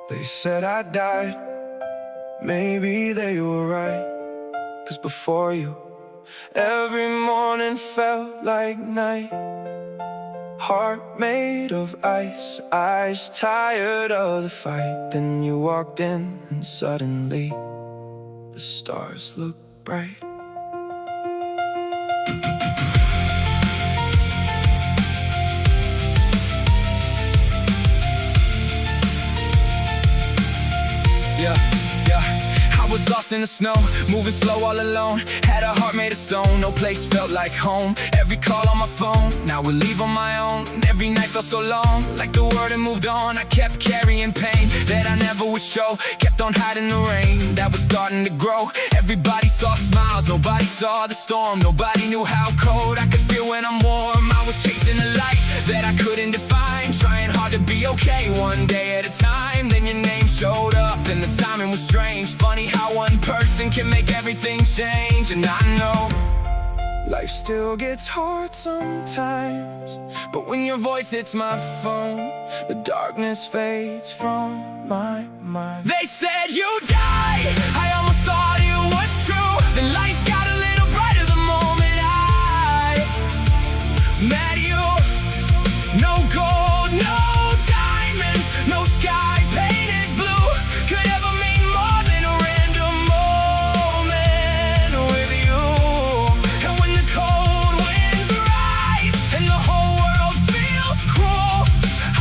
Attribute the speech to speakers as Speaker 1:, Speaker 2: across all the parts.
Speaker 1: They said I died, maybe they were right. 'Cause before you, every morning felt like night. Heart made of ice, eyes tired of the fight. Then you walked in and suddenly the stars looked bright. I was lost in the snow, moving slow all alone. Had a heart made of stone, no place felt like home. Every call on my phone, now we leave on my own. Every night felt so long, like the world had moved on. I kept carrying pain that I never would show. Kept on hiding the rain that was starting to grow. Everybody saw smiles, nobody saw the storm. Nobody knew how cold I could feel when I'm warm. I was chasing a light that I couldn't define, trying hard to be okay one day at a time. Then your name showed up and the timing was strange. Funny how one person can make everything change. And I know life still gets hard sometimes, but when your voice hits my phone, the darkness fades from my mind. They said you died, I almost thought it was true. Then life got a little brighter the moment I met you. No gold, no diamonds, no sky painted blue could ever mean more than a random moment with you. And when the cold winds rise and the whole world feels cruel,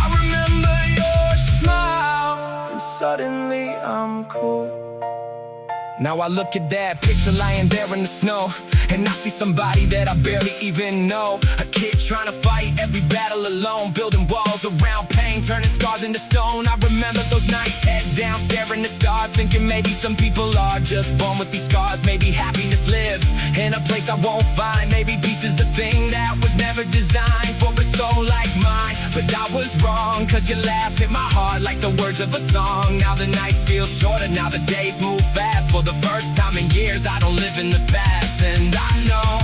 Speaker 1: I remember your smile and suddenly I'm cool. Now I look at that picture lying there in the snow, and I see somebody that I barely even know. A kid trying to fight every battle alone, building walls around pain, turning scars into stone. I remember those nights, head down, staring at stars, thinking maybe some people are just born with these scars. Maybe happiness lives in a place I won't find. Maybe peace is a thing that was never designed for a soul like mine. But I was wrong, 'cause your laugh hit my heart like the words of a song. Now the nights feel shorter, now the days move fast. For the first time in years, I don't live in the past. And I know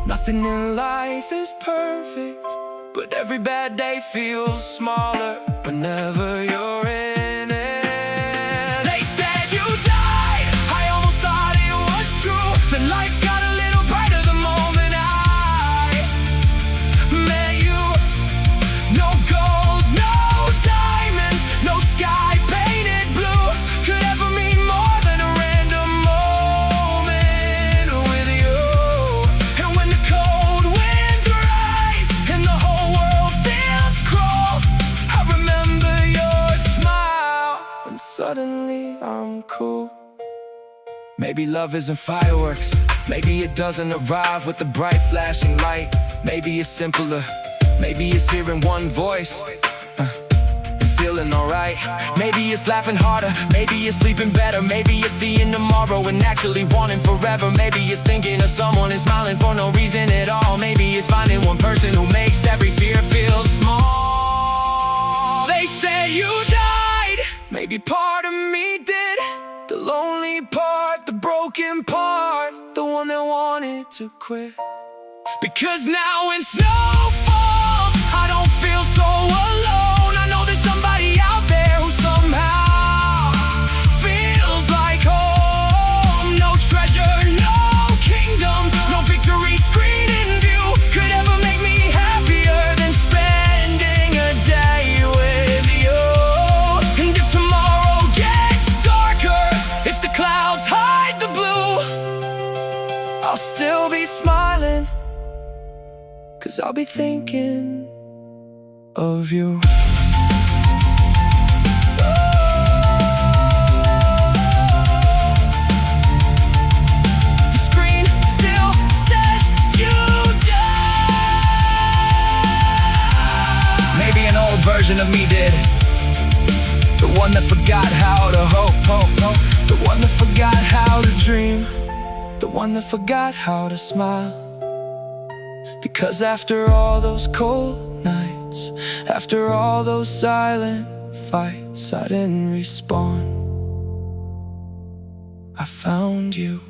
Speaker 1: nothing in life is perfect, but every bad day feels smaller whenever you're in it. They said you died, I almost thought it was true. Then life got a little brighter the moment I met you. No gold, no diamonds, no sky painted blue could ever mean more than a random moment with you. And when the cold winds rise and the whole world feels cruel, I remember your smile and suddenly I'm cool. Maybe love isn't fireworks, maybe it doesn't arrive with the bright flashing light. Maybe it's simpler, maybe it's hearing one voice and feeling alright. Maybe it's laughing harder, maybe it's sleeping better. Maybe it's seeing tomorrow and actually wanting forever. Maybe it's thinking of someone and smiling for no reason at all. Maybe it's finding one person who makes every fear feel small. They said you died, maybe part of me did. The lonely part, the broken part, the one that wanted to quit. Because now when snow falls, I don't feel so alone. I know there's somebody out there who somehow feels like home. No treasure, no kingdom, no victory screen in view could ever make me happier than spending a day with you. And if tomorrow gets darker, if the clouds hide the blue, I'll still be smiling, 'cause I'll be thinking of you. The screen still says you died. Maybe an old version of me did. The one that forgot how to hope. The one that forgot how to dream. The one that forgot how to smile. Because after all those cold nights, after all those silent fights, I didn't respond. I found you.